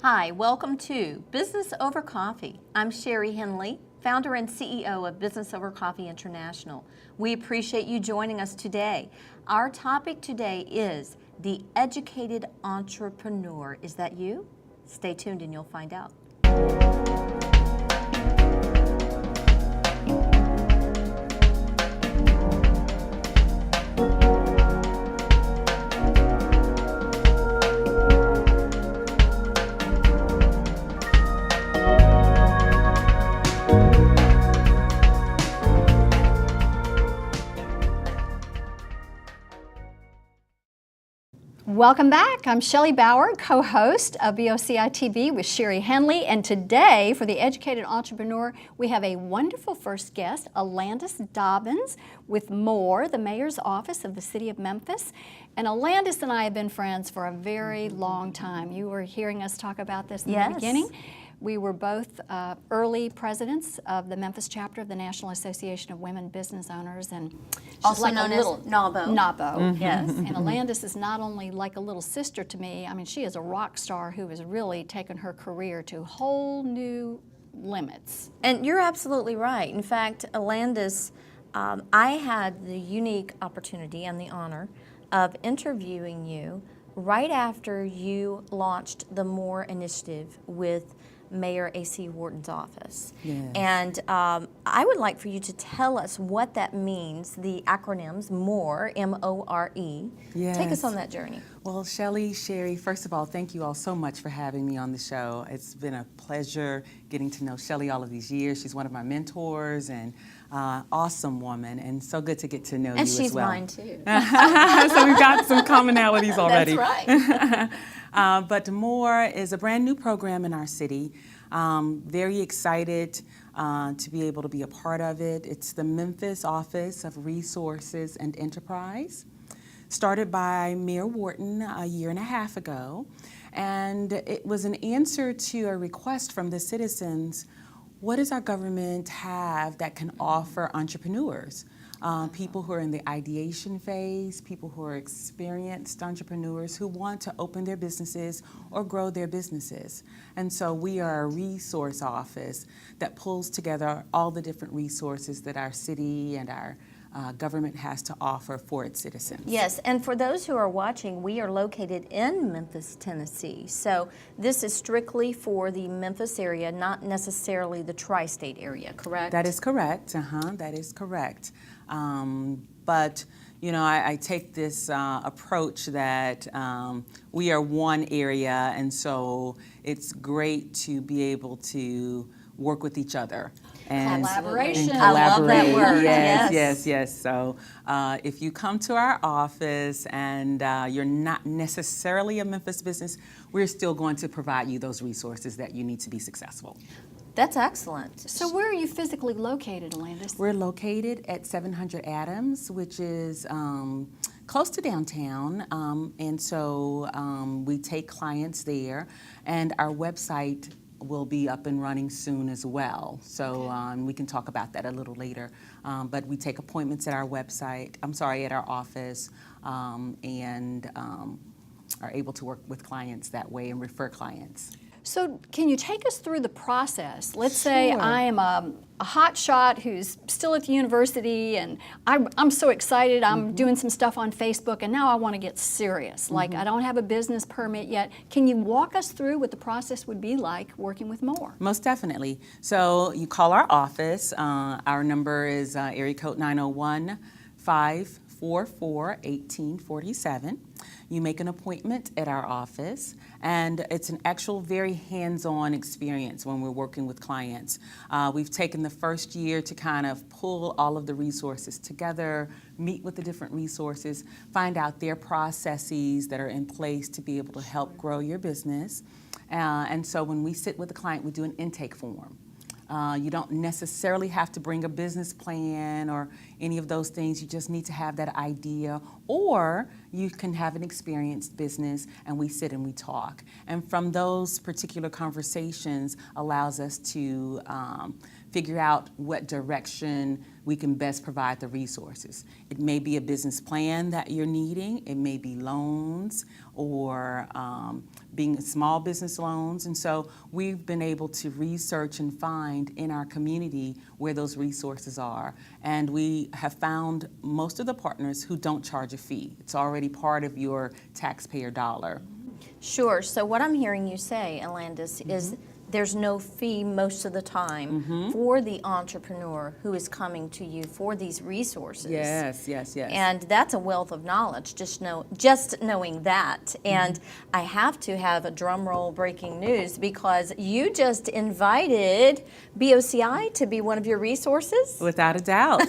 Hi, welcome to Business Over Coffee. I'm Sherry Henley, founder and CEO of Business Over Coffee International. We appreciate you joining us today. Our topic today is the educated entrepreneur. Is that you? Stay tuned and you'll find out. Welcome back. I'm Shelley Bauer, co-host of BOCI TV with Sherry Henley, and today for the Educated Entrepreneur, we have a wonderful first guest, Alandis Dobbins with M.O.R.E, the Mayor's Office of the City of Memphis. And Alandis and I have been friends for a very long time. You were hearing us talk about this in the beginning. We were both early presidents of the Memphis chapter of the National Association of Women Business Owners, and Also like known a little as NAWBO. Yes, and Alandis is not only like a little sister to me. I mean, she is a rock star who has really taken her career to whole new limits. And you're absolutely right. In fact, Alandis, I had the unique opportunity and the honor of interviewing you right after you launched the M.O.R.E initiative with Mayor A.C. Wharton's office. Yes. And I would like for you to tell us what that means, the acronyms M.O.R.E, M-O-R-E. Yes. Take us on that journey. Well, Shelley, Sherry, first of all, thank you all so much for having me on the show. It's been a pleasure getting to know Shelley all of these years. She's one of my mentors and awesome woman, and so good to get to know you as well. And she's mine too. So we've got some commonalities already. That's right. But M.O.R.E is a brand new program in our city. Very excited to be able to be a part of it. It's the Memphis Office of Resources and Enterprise. Started by Mayor Wharton a year and a half ago, and it was an answer to a request from the citizens. What does our government have that can offer entrepreneurs? People who are in the ideation phase, people who are experienced entrepreneurs who want to open their businesses or grow their businesses. And so we are a resource office that pulls together all the different resources that our city and our government has to offer for its citizens. Yes, and for those who are watching, we are located in Memphis, Tennessee. So this is strictly for the Memphis area, not necessarily the tri-state area, correct? That is correct. That is correct. But you know, I take this approach that we are one area, and so it's great to be able to work with each other. And Collaboration. And I love collaborate. that word. Yes. So if you come to our office and you're not necessarily a Memphis business, we're still going to provide you those resources that you need to be successful. That's excellent. So where are you physically located, Alandis? We're located at 700 Adams, which is close to downtown, and so we take clients there, and our website will be up and running soon as well. So we can talk about that a little later. But we take appointments at our website, at our office, and are able to work with clients that way and refer clients. So can you take us through the process? Let's say Sure. I am a hot shot who's still at the university, and I'm so excited. I'm doing some stuff on Facebook, and now I want to get serious. Like, I don't have a business permit yet. Can you walk us through what the process would be like working with M.O.R.E? Most definitely. So you call our office. Our number is area code 901-544-1847. You make an appointment at our office, and it's an actual very hands-on experience when we're working with clients. We've taken the first year to kind of pull all of the resources together, meet with the different resources, find out their processes that are in place to be able to help grow your business. And so when we sit with the client, we do an intake form. You don't necessarily have to bring a business plan or any of those things. You just need to have that idea, or you can have an experienced business, and we sit and we talk. And from those particular conversations allows us to figure out what direction we can best provide the resources. It may be a business plan that you're needing, it may be loans or being small business loans. And so we've been able to research and find in our community where those resources are. And we have found most of the partners who don't charge a fee. It's already part of your taxpayer dollar. Sure. So what I'm hearing you say, Alandis, is there's no fee most of the time for the entrepreneur who is coming to you for these resources. Yes, yes, yes. And that's a wealth of knowledge, just knowing that. And I have to have a drum roll breaking news because you just invited BOCI to be one of your resources. Without a doubt.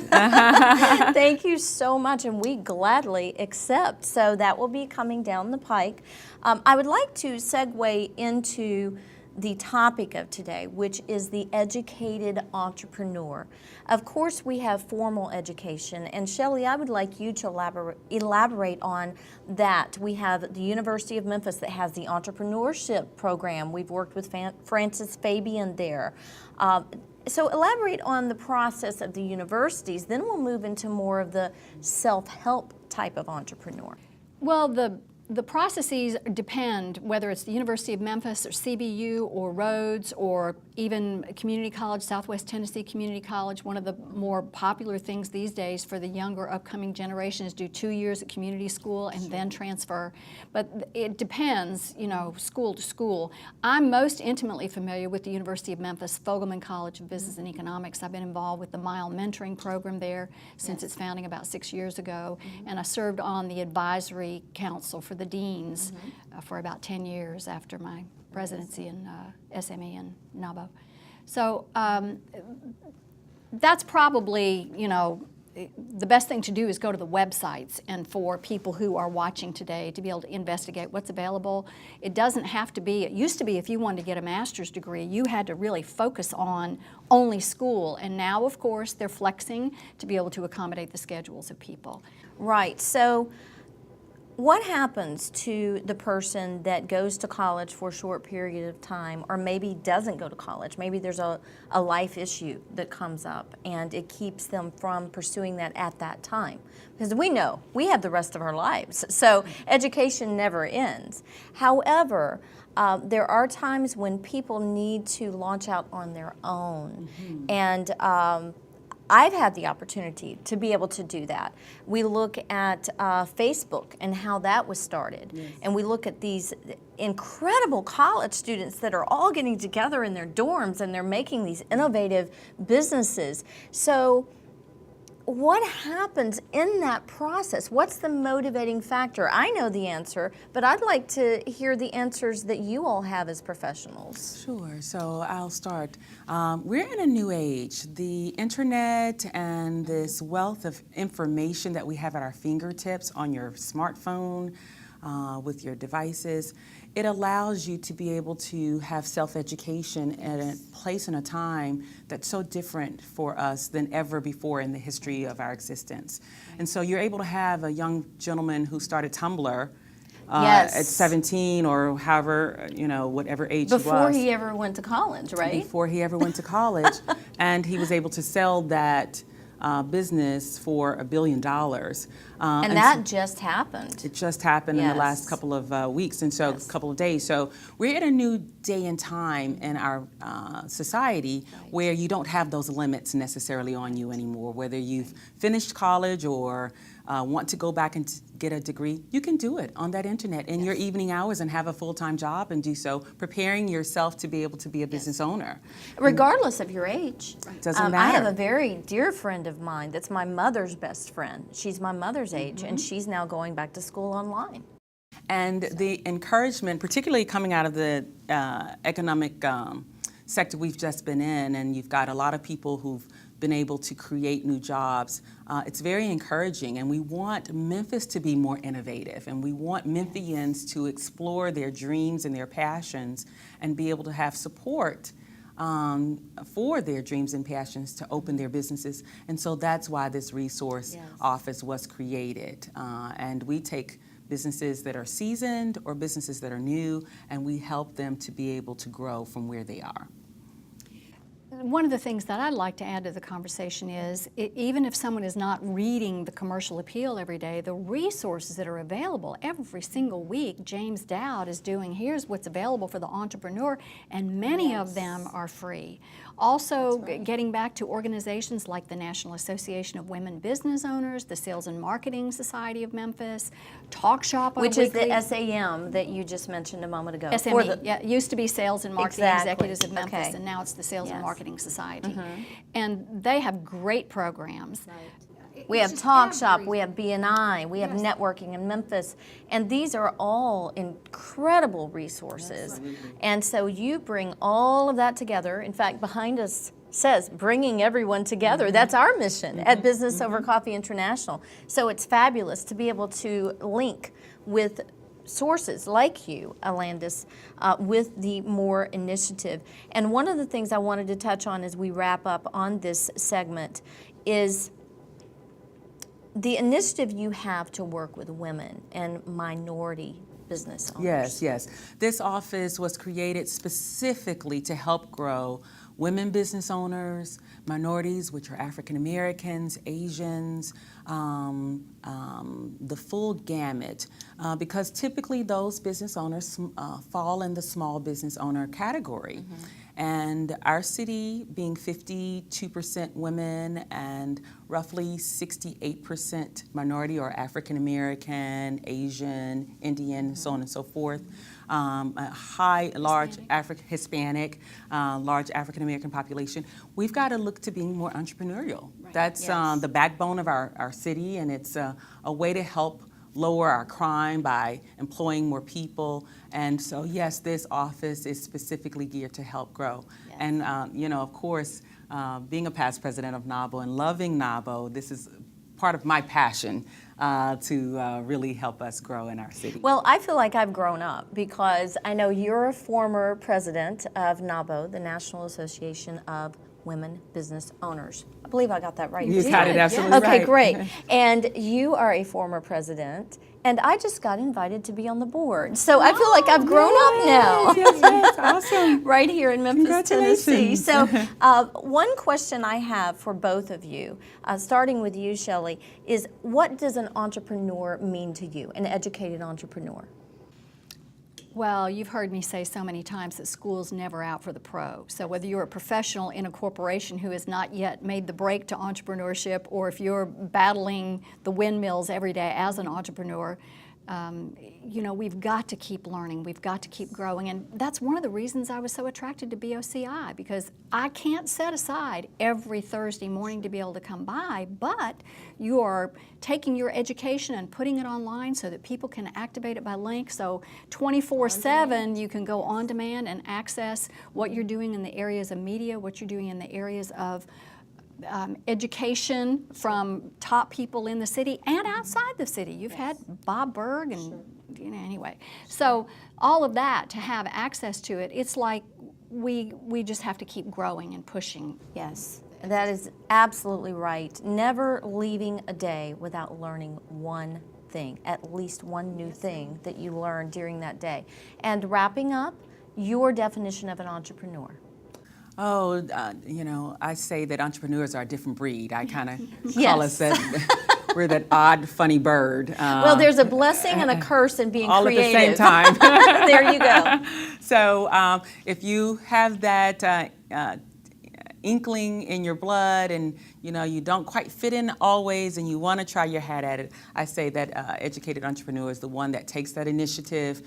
Thank you so much, and we gladly accept. So that will be coming down the pike. I would like to segue into the topic of today, which is the educated entrepreneur. Of course, we have formal education, and Shelley, I would like you to elaborate on that. We have the University of Memphis that has the entrepreneurship program. We've worked with Francis Fabian there. So elaborate on the process of the universities, then we'll move into more of the self-help type of entrepreneur. Well, the processes depend whether it's the University of Memphis or CBU or Rhodes or even community college, Southwest Tennessee Community College. One of the more popular things these days for the younger upcoming generation is do 2 years at community school and then transfer. But it depends, you know, school to school. I'm most intimately familiar with the University of Memphis Fogelman College of Business and Economics. I've been involved with the MILE mentoring program there since its founding about 6 years ago, and I served on the advisory council for the deans for about 10 years after my presidency in SME and NABO. So that's probably, you know, the best thing to do is go to the websites, and for people who are watching today to be able to investigate what's available. It doesn't have to be, it used to be if you wanted to get a master's degree, you had to really focus on only school, and now of course they're flexing to be able to accommodate the schedules of people. Right, so what happens to the person that goes to college for a short period of time or maybe doesn't go to college? Maybe there's a life issue that comes up and it keeps them from pursuing that at that time. Because we know we have the rest of our lives, so education never ends. However, there are times when people need to launch out on their own. And I've had the opportunity to be able to do that. We look at Facebook and how that was started. Yes. And we look at these incredible college students that are all getting together in their dorms and they're making these innovative businesses. So what happens in that process? What's the motivating factor? I know the answer, but I'd like to hear the answers that you all have as professionals. Sure, so I'll start. We're in a new age. The internet and this wealth of information that we have at our fingertips on your smartphone, with your devices, it allows you to be able to have self-education at a place and a time that's so different for us than ever before in the history of our existence. And so you're able to have a young gentleman who started Tumblr at 17 or however, you know, whatever age he was. Before he ever went to college, right? Before he ever went to college. And he was able to sell that business for $1 billion. And that just happened. It just happened in the last couple of weeks, and so a couple of days. So we're at a new day and time in our society where you don't have those limits necessarily on you anymore. Whether you've finished college or want to go back and get a degree, you can do it on that internet in your evening hours and have a full-time job and do so, preparing yourself to be able to be a business owner. Regardless of your age. Doesn't matter. I have a very dear friend of mine that's my mother's best friend. She's my mother's age, and she's now going back to school online. And the encouragement, particularly coming out of the economic sector we've just been in, and you've got a lot of people who've been able to create new jobs, it's very encouraging, and we want Memphis to be more innovative, and we want Memphians to explore their dreams and their passions and be able to have support for their dreams and passions to open their businesses. And so that's why this resource office was created. And we take businesses that are seasoned or businesses that are new, and we help them to be able to grow from where they are. One of the things that I'd like to add to the conversation is, even if someone is not reading the commercial appeal every day, the resources that are available every single week, James Dowd is doing, here's what's available for the entrepreneur, and many of them are free. Also, getting back to organizations like the National Association of Women Business Owners, the Sales and Marketing Society of Memphis, Talk Shop on Which a is the weekly- SAM that you just mentioned a moment ago. SME, yeah, it used to be Sales and Marketing Exactly. Executives of Memphis, Okay. and now it's the Sales and Yes. Marketing Society. And they have great programs. We have Talk Shop, we have BNI, we have networking in Memphis, and these are all incredible resources. And so you bring all of that together. In fact, behind us says bringing everyone together. That's our mission at Business Over Coffee International. So it's fabulous to be able to link with sources like you, Alandis, with the M.O.R.E initiative. And one of the things I wanted to touch on as we wrap up on this segment is the initiative you have to work with women and minority business owners. Yes, yes. This office was created specifically to help grow women business owners, minorities, which are African Americans, Asians, the full gamut, because typically those business owners fall in the small business owner category. And our city being 52% women and roughly 68% minority or African American, Asian, Indian, so on and so forth, a large Hispanic, large African American population, we've got to look to being more entrepreneurial. That's the backbone of our city, and it's a way to help lower our crime by employing more people. And so, yes, this office is specifically geared to help grow. Yes. And, you know, of course, being a past president of NABO and loving NABO, this is part of my passion to really help us grow in our city. Well, I feel like I've grown up because I know you're a former president of NABO, the National Association of Women Business Owners. I believe I got that right. You got it absolutely Okay, right. great. And you are a former president, and I just got invited to be on the board. So I feel like I've grown up now. Yes, awesome. Right here in Memphis, Tennessee. Congratulations. So one question I have for both of you, starting with you, Shelley, is what does an entrepreneur mean to you, an educated entrepreneur? Well, you've heard me say so many times that school's never out for the pro. So whether you're a professional in a corporation who has not yet made the break to entrepreneurship, or if you're battling the windmills every day as an entrepreneur, you know, we've got to keep learning, we've got to keep growing, and that's one of the reasons I was so attracted to BOCI, because I can't set aside every Thursday morning to be able to come by, but you are taking your education and putting it online so that people can activate it by link, so 24/7 you can go on demand and access what you're doing in the areas of media, what you're doing in the areas of education from top people in the city and outside the city. You've had Bob Berg and you know, anyway. So all of that, to have access to it, it's like we just have to keep growing and pushing. Yes, that is absolutely right. Never leaving a day without learning one thing, at least one new thing that you learned during that day. And wrapping up, your definition of an entrepreneur. Oh, you know, I say that entrepreneurs are a different breed. I kind of Yes. call us that, we're that odd, funny bird. Well, there's a blessing and a curse in being all creative. at the same time. There you go. So if you have that inkling in your blood and you know you don't quite fit in always and you want to try your hat at it, I say that educated entrepreneur is the one that takes that initiative,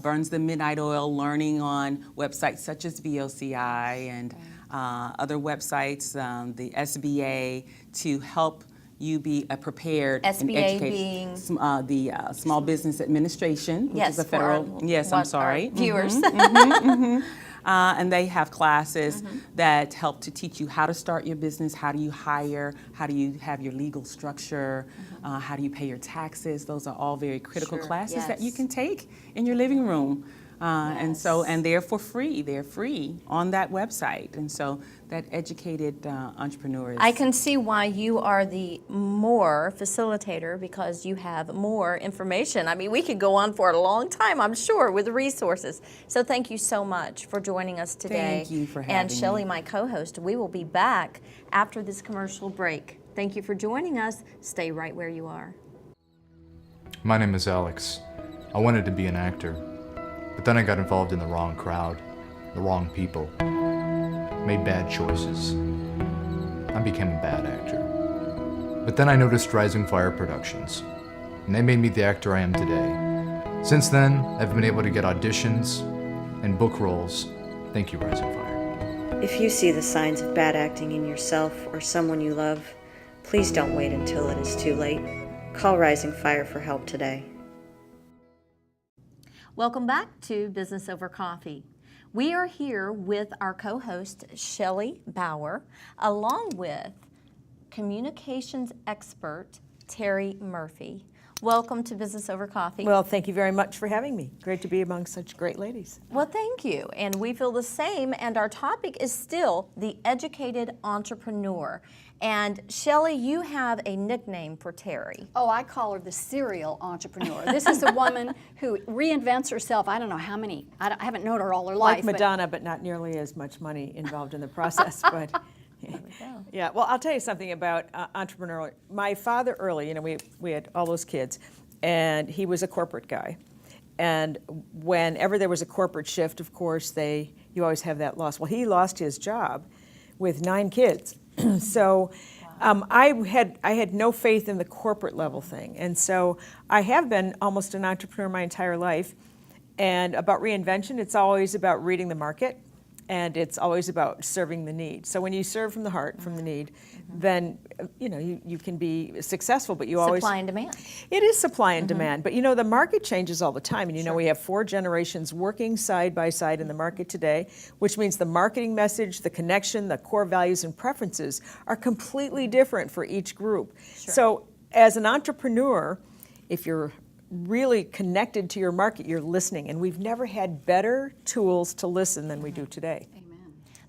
burns the midnight oil, learning on websites such as BOCI and other websites, the SBA, to help you be prepared and SBA educated. being? The Small Business Administration, which is a federal. Yes, I'm sorry. Viewers. And they have classes that help to teach you how to start your business, how do you hire, how do you have your legal structure, how do you pay your taxes. Those are all very critical classes that you can take in your living room And they're for free. They're free on that website. And so that educated entrepreneurs. I can see why you are the M.O.R.E facilitator, because you have more information. I mean, we could go on for a long time, I'm sure, with resources. So thank you so much for joining us today. Thank you for having And me. Shelley, my co-host, we will be back after this commercial break. Thank you for joining us. Stay right where you are. My name is Alex. I wanted to be an actor, but then I got involved in the wrong crowd, the wrong people, made bad choices. I became a bad actor. But then I noticed Rising Fire Productions, and they made me the actor I am today. Since then, I've been able to get auditions and book roles. Thank you, Rising Fire. If you see the signs of bad acting in yourself or someone you love, please don't wait until it is too late. Call Rising Fire for help today. Welcome back to Business Over Coffee. We are here with our co-host, Shelley Bauer, along with communications expert, Terry Murphy. Welcome to Business Over Coffee. Well, thank you very much for having me. Great to be among such great ladies. Well, thank you. And we feel the same. And our topic is still the educated entrepreneur. And Shelley, you have a nickname for Terry. Oh, I call her the serial entrepreneur. This is a woman who reinvents herself. I don't know how many. I haven't known her all her life. Like Madonna, but not nearly as much money involved in the process. But yeah, well, I'll tell you something about entrepreneurial. My father early, we had all those kids, and he was a corporate guy. And whenever there was a corporate shift, of course, you always have that loss. Well, he lost his job with 9 kids. So I had no faith in the corporate level thing. And so I have been almost an entrepreneur my entire life. And about reinvention, it's always about reading the market, and it's always about serving the need. So when you serve from the heart, from the need, then you can be successful, but you always... Supply and demand. It is supply and demand, but the market changes all the time. And we have 4 generations working side by side in the market today, which means the marketing message, the connection, the core values and preferences are completely different for each group. Sure. So as an entrepreneur, if you're really connected to your market, you're listening. And we've never had better tools to listen than we do today.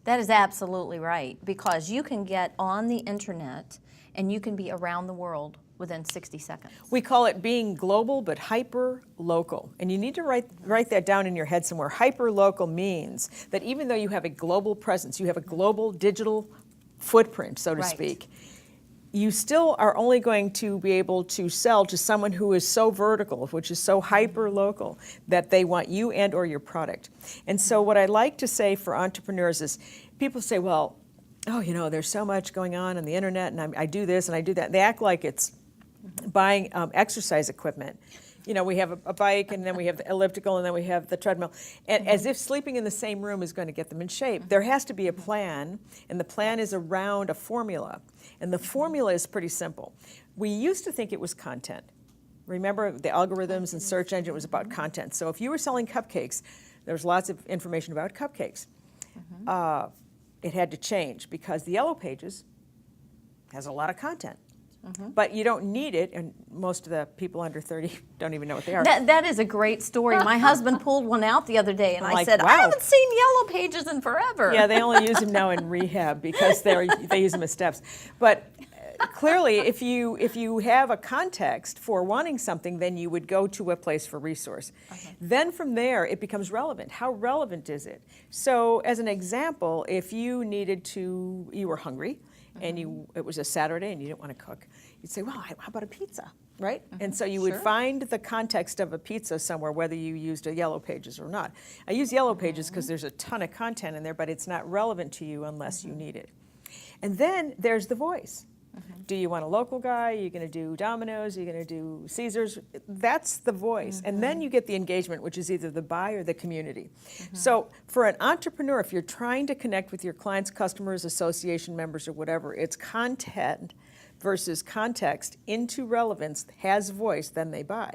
That is absolutely right, because you can get on the internet and you can be around the world within 60 seconds. We call it being global but hyper-local. And you need to write that down in your head somewhere. Hyper-local means that even though you have a global presence, you have a global digital footprint, so to speak, you still are only going to be able to sell to someone who is so vertical, which is so hyper-local, that they want you and or your product. And so what I like to say for entrepreneurs is, people say, well, there's so much going on the internet, and I do this and I do that. They act like it's buying exercise equipment. We have a bike, and then we have the elliptical, and then we have the treadmill, and as if sleeping in the same room is going to get them in shape. There has to be a plan, and the plan is around a formula, and the formula is pretty simple. We used to think it was content. Remember, the algorithms and search engine was about content. So if you were selling cupcakes, there was lots of information about cupcakes. It had to change, because the Yellow Pages has a lot of content. But you don't need it, and most of the people under 30 don't even know what they are. That is a great story. My husband pulled one out the other day, and I said, wow. I haven't seen Yellow Pages in forever. Yeah, they only use them now in rehab because they use them as steps. But clearly, if you have a context for wanting something, then you would go to a place for resource. Then from there, it becomes relevant. How relevant is it? So as an example, if you were hungry, and it was a Saturday and you didn't want to cook, you'd say, well, how about a pizza, right? And so you would find the context of a pizza somewhere, whether you used a Yellow Pages or not. I use Yellow Pages because there's a ton of content in there, but it's not relevant to you unless you need it. And then there's the voice. Do you want a local guy? Are you going to do Domino's? Are you going to do Caesars? That's the voice. And then you get the engagement, which is either the buy or the community. So for an entrepreneur, if you're trying to connect with your clients, customers, association members, or whatever, it's content versus context into relevance, has voice, then they buy.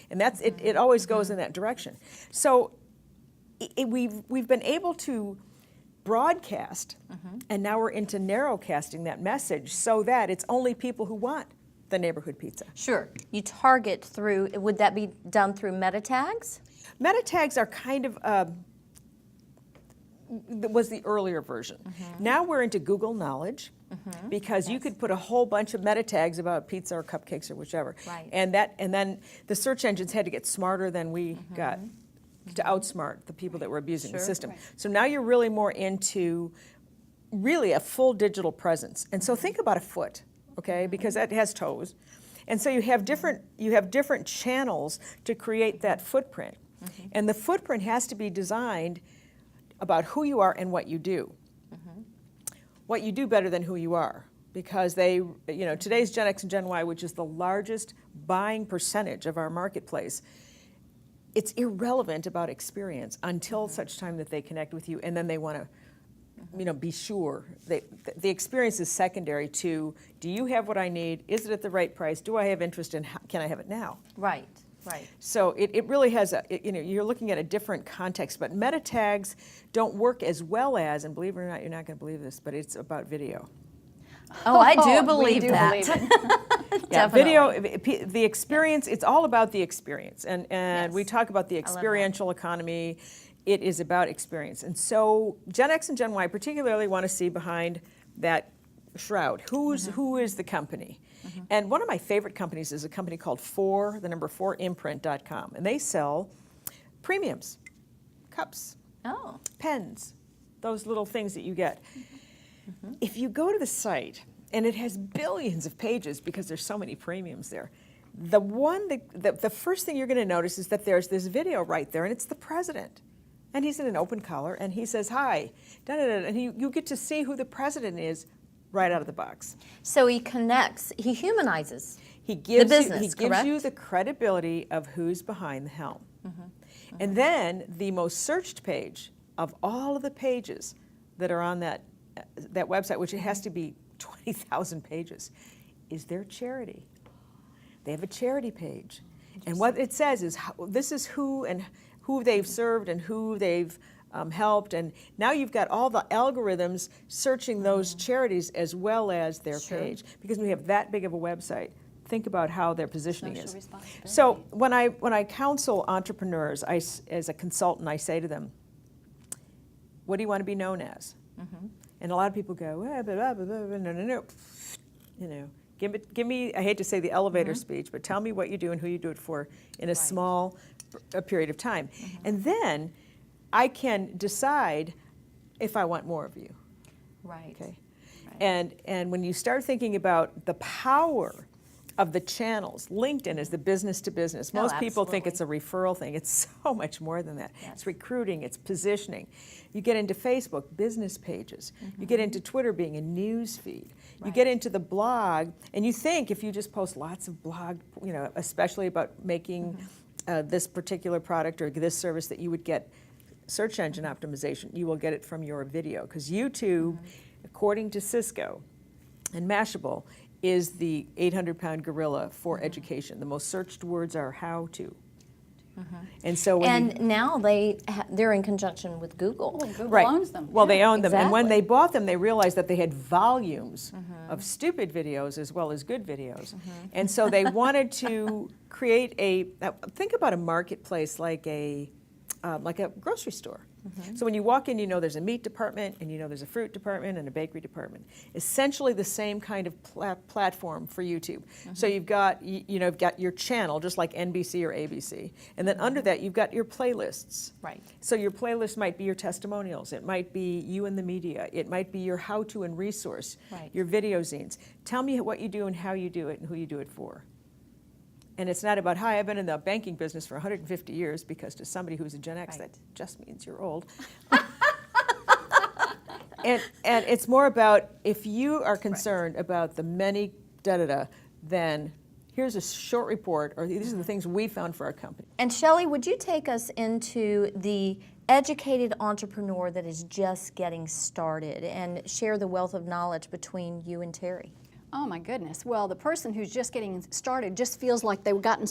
And that's it always goes in that direction. So we've been able to broadcast, and now we're into narrowcasting that message so that it's only people who want the neighborhood pizza. Sure. You target through, would that be done through meta tags? Meta tags are kind of was the earlier version. Now we're into Google Knowledge, because you could put a whole bunch of meta tags about pizza or cupcakes or whichever. Right. And then the search engines had to get smarter than we got to outsmart the people that were abusing the system. So now you're really more into really a full digital presence. And so think about a foot, okay, because that has toes. And so you have different channels to create that footprint. And the footprint has to be designed about who you are and what you do. What you do better than who you are, because today's Gen X and Gen Y, which is the largest buying percentage of our marketplace, it's irrelevant about experience until such time that they connect with you, and then they want to be sure. The experience is secondary to, do you have what I need? Is it at the right price? Do I have interest in, can I have it now? Right, right. So it really has you're looking at a different context, but meta tags don't work as well as, and believe it or not, you're not going to believe this, but it's about video. Oh, I do We believe do that. believe it. Yeah, Definitely. video, the experience, it's all about the experience. And Yes. we talk about the love that. experiential economy. It is about experience. And so Gen X and Gen Y particularly want to see behind that shroud. Who is the company? And one of my favorite companies is a company called 4imprint.com. And they sell premiums, cups, Oh, pens, those little things that you get. If you go to the site, and it has billions of pages because there's so many premiums there, the first thing you're going to notice is that there's this video right there, and it's the president. And he's in an open collar, and he says, hi, da-da-da, and you get to see who the president is right out of the box. so he connects, he humanizes. He gives business, you, he gives you correct? the credibility of who's behind the helm. And then the most searched page of all of the pages that are on that website, which it has to be 20,000 pages, is their charity. They have a charity page. And what it says is this is who they've served and who they've helped. And now you've got all the algorithms searching those charities as well as their page. Because we have that big of a website, think about how their positioning Social is. responsibility. So when I counsel entrepreneurs, as a consultant, I say to them, what do you want to be known as? And a lot of people go, blah, blah, blah, blah, no. Give me, I hate to say the elevator speech, but tell me what you do and who you do it for in a small period of time. And then I can decide if I want more of you. Right. Okay. And when you start thinking about the power of the channels, LinkedIn is the business to business. Most people think it's a referral thing. It's so much more than that. It's recruiting, it's positioning. You get into Facebook, business pages. You get into Twitter being a news feed. You get into the blog, and you think if you just post lots of blog, especially about making this particular product or this service, that you would get search engine optimization. You will get it from your video, because YouTube, according to Cisco and Mashable, is the 800-pound gorilla for education. The most searched words are how to. And so Now they're in conjunction with Google. Google owns them. Well, they own them. And when exactly. they bought them, they realized that they had volumes of stupid videos as well as good videos. And so they wanted to create think about a marketplace like a grocery store. So when you walk in, there's a meat department, and there's a fruit department and a bakery department. Essentially the same kind of platform for YouTube. So you've got you've got your channel, just like NBC or ABC, and then under that you've got your playlists. Right. So your playlist might be your testimonials. It might be you and the media. It might be your how-to and resource. Right. Your video zines. Tell me what you do and how you do it and who you do it for. And it's not about, hi, I've been in the banking business for 150 years, because to somebody who's a Gen X, that just means you're old. and it's more about, if you are concerned about the many da-da-da, then here's a short report, or these are the things we found for our company. And Shelley, would you take us into the educated entrepreneur that is just getting started and share the wealth of knowledge between you and Terry? Oh my goodness. Well, the person who's just getting started just feels like they got in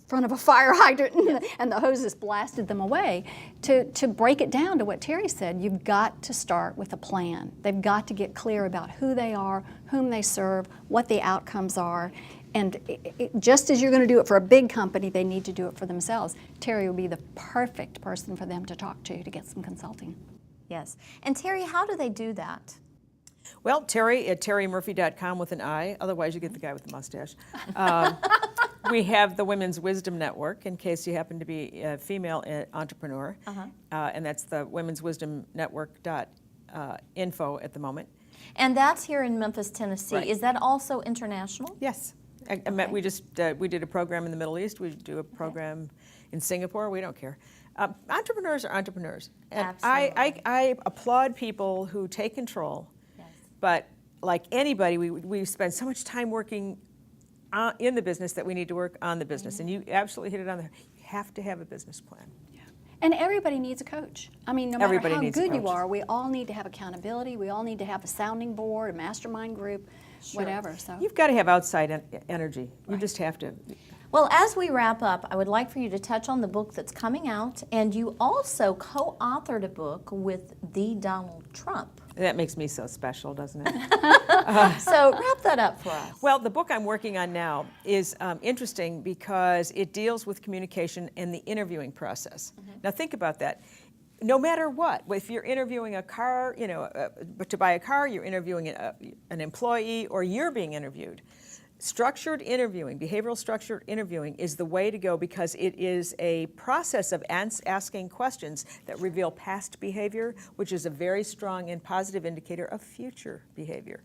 front of a fire hydrant and the hoses blasted them away. To break it down to what Terry said, you've got to start with a plan. They've got to get clear about who they are, whom they serve, what the outcomes are. And just as you're going to do it for a big company, they need to do it for themselves. Terry would be the perfect person for them to talk to get some consulting. Yes. And Terry, how do they do that? Well, Terry at terrymurphy.com with an I. Otherwise, you get the guy with the mustache. We have the Women's Wisdom Network, in case you happen to be a female entrepreneur. And that's the Women's Wisdom Network.info at the moment. And that's here in Memphis, Tennessee. Right. Is that also international? Yes. We just we did a program in the Middle East. We do a program in Singapore. We don't care. Entrepreneurs are entrepreneurs. And Absolutely. I applaud people who take control. Yes. But like anybody, we spend so much time working in the business that we need to work on the business. And you absolutely hit it on the head. You have to have a business plan. And everybody needs a coach. I mean, no matter Everybody how needs a good you coach. are, we all need to have accountability. We all need to have a sounding board, a mastermind group, whatever. So You've got to have outside energy. You just have to. Well, as we wrap up, I would like for you to touch on the book that's coming out, and you also co-authored a book with the Donald Trump. That makes me so special, doesn't it? So wrap that up for us. Well, the book I'm working on now is interesting because it deals with communication and the interviewing process. Now think about that. No matter what, if you're interviewing a car, to buy a car, you're interviewing an employee, or you're being interviewed. Structured interviewing, behavioral structured interviewing is the way to go because it is a process of asking questions that reveal past behavior, which is a very strong and positive indicator of future behavior.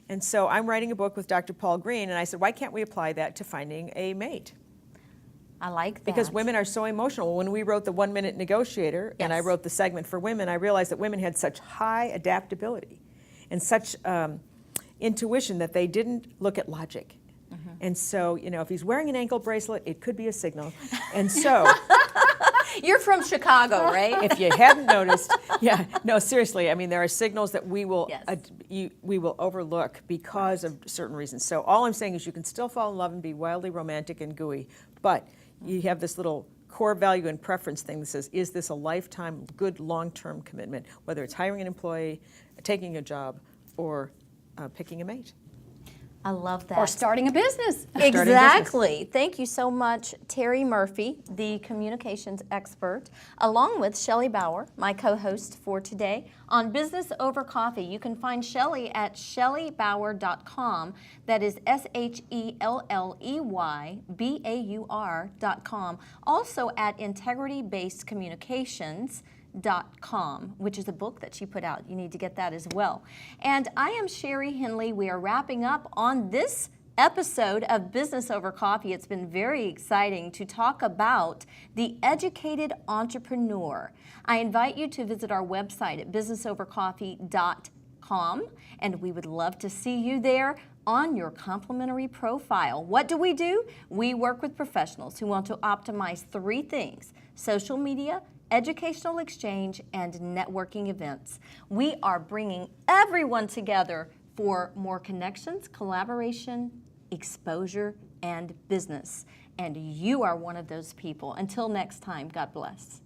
And so I'm writing a book with Dr. Paul Green, and I said, why can't we apply that to finding a mate? I like that. Because women are so emotional. When we wrote the 1 Minute Negotiator, and I wrote the segment for women, I realized that women had such high adaptability and such intuition that they didn't look at logic. And so, if he's wearing an ankle bracelet, it could be a signal. And so, You're from Chicago, right? if you hadn't noticed, no, seriously, I mean, there are signals that we will we will overlook because of certain reasons. So all I'm saying is you can still fall in love and be wildly romantic and gooey, but you have this little core value and preference thing that says, is this a lifetime, good, long-term commitment, whether it's hiring an employee, taking a job, or picking a mate. I love that. or starting a business. Exactly. Thank you so much, Terry Murphy, the communications expert, along with Shelley Bauer, my co-host for today on Business Over Coffee. You can find Shelley at shelleybauer.com. That is SHELLEYBAUR.com. Also at integritybasedcommunications.com, which is a book that she put out. You need to get that as well. And I am Sherry Henley. We are wrapping up on this episode of Business Over Coffee. It's been very exciting to talk about the educated entrepreneur. I invite you to visit our website at businessovercoffee.com, and we would love to see you there on your complimentary profile. What do? We work with professionals who want to optimize 3 things: social media, educational exchange, and networking events. We are bringing everyone together for more connections, collaboration, exposure, and business. And you are one of those people. Until next time, God bless.